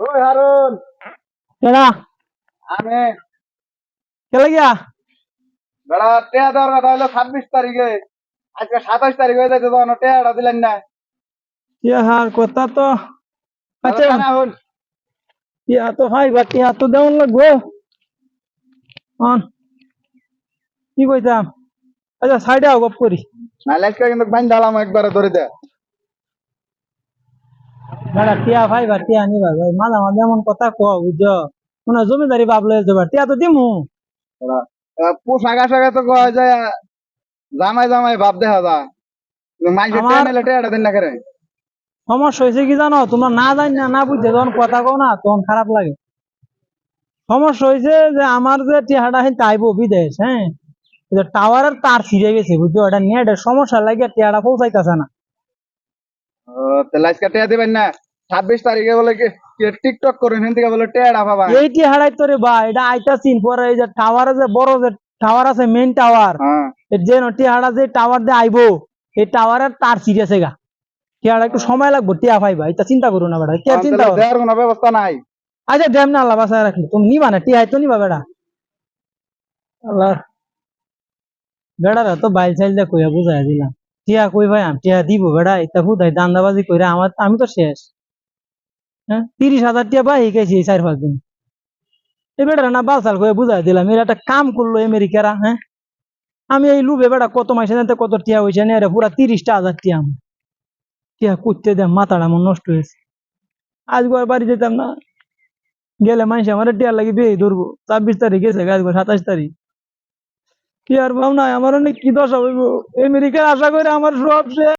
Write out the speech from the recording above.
ওই হারুন কেডা আমি কেলা গিয়া বেড়া টেয়া দেওয়ার কথা হলো 26 তারিখে। আজকে 27 তারিখ হয়ে যাচ্ছে, তখন টেয়াটা দিলেন না। ইয়া হার কথা তো আচ্ছা না হন ইয়া তো ভাই বাট ইয়া তো দেওয়ান লাগবো অন কি কইতাম আচ্ছা সাইডে আও গপ করি নাহলে আজকে কিন্তু বাইন ঢালাম একবারে ধরে দে। বেড়া টিয়া ভাই বা টিয়া নিবা ভাই মাঝে মাঝে এমন কথা কও বুঝছো মনে হয় জমিদারি বাপ লয়ে যাবা টিয়া তো দিমু বেড়া, পোশাক আশাকে তো কয় যায় জামাই জামাই ভাব দেখা যা, মাইসের টেয়া আমার নিলে টেয়াটা দিন না করে। সমস্যা হয়েছে কি জানো তোমরা না জানি না বুঝছে যখন কথা কও না তখন খারাপ লাগে সমস্যা হয়েছে যে আমার যে টিয়াটা হেন আইবো বিদেশ হ্যাঁ টাওয়ারের তার ছিঁড়ে গেছে বুঝছো এটা নেটের সমস্যা লাগে টিয়াটা পৌঁছাইতেছে না তাহলে আজকে টেয়া দিবেন না। 26 তারিখে বলে কি টিকটক করেন, হেন থেকে বলে টেয়াটা পাবা। এই টিয়াড়াই তোরে বা এটা আইতাছিন পরে এই যে টাওয়ারে যে বড় যে টাওয়ার আছে মেইন টাওয়ার হ্যাঁ যে টিয়াড়া যে টাওয়ার দিয়ে আইবো এই টাওয়ারের তার ছিঁড়েছে গা টিয়াড়া একটু সময় লাগবো টিয়া পাইবা এটা চিন্তা করো না বেটা কি আর চিন্তা তাহলে করো দেওয়ার কোনো ব্যবস্থা নাই। আচ্ছা ড্যাম না আল্লাহ বাসায় রাখলি তুমি নিবা না টিয়া তো নিবা বেটা আল্লাহ বেড়ারা তো বাইল চাইল দিয়ে কইয়া বুঝাই দিলাম টিয়া কই ভাই আমি টিয়া দিব বেড়া এটা হুদাই দান্দাবাজি কইরা আমার আমি তো শেষ হ্যাঁ 30,000 টিয়া পাই গেছি এই 4-5 দিন এই বেটারা না বালসাল করে বুঝাই দিলাম এরা একটা কাম করলো আমেরিকারা হ্যাঁ আমি এই লুবে বেটা কত মাসে জানতে কত টিয়া হয়েছে না এরা পুরা 30,000 টিয়া আমার টিয়া করতে দেয় মাথাটা আমার নষ্ট হয়েছে আজকে আর বাড়ি যেতাম না গেলে মানুষ আমার টিয়ার লাগি বিয়ে ধরবো 26 তারিখ গেছে আজকে 27 তারিখ কি আর ভাবনা আমার অনেক কি দশা হইব আমেরিকায় আশা করে আমার সব শেষ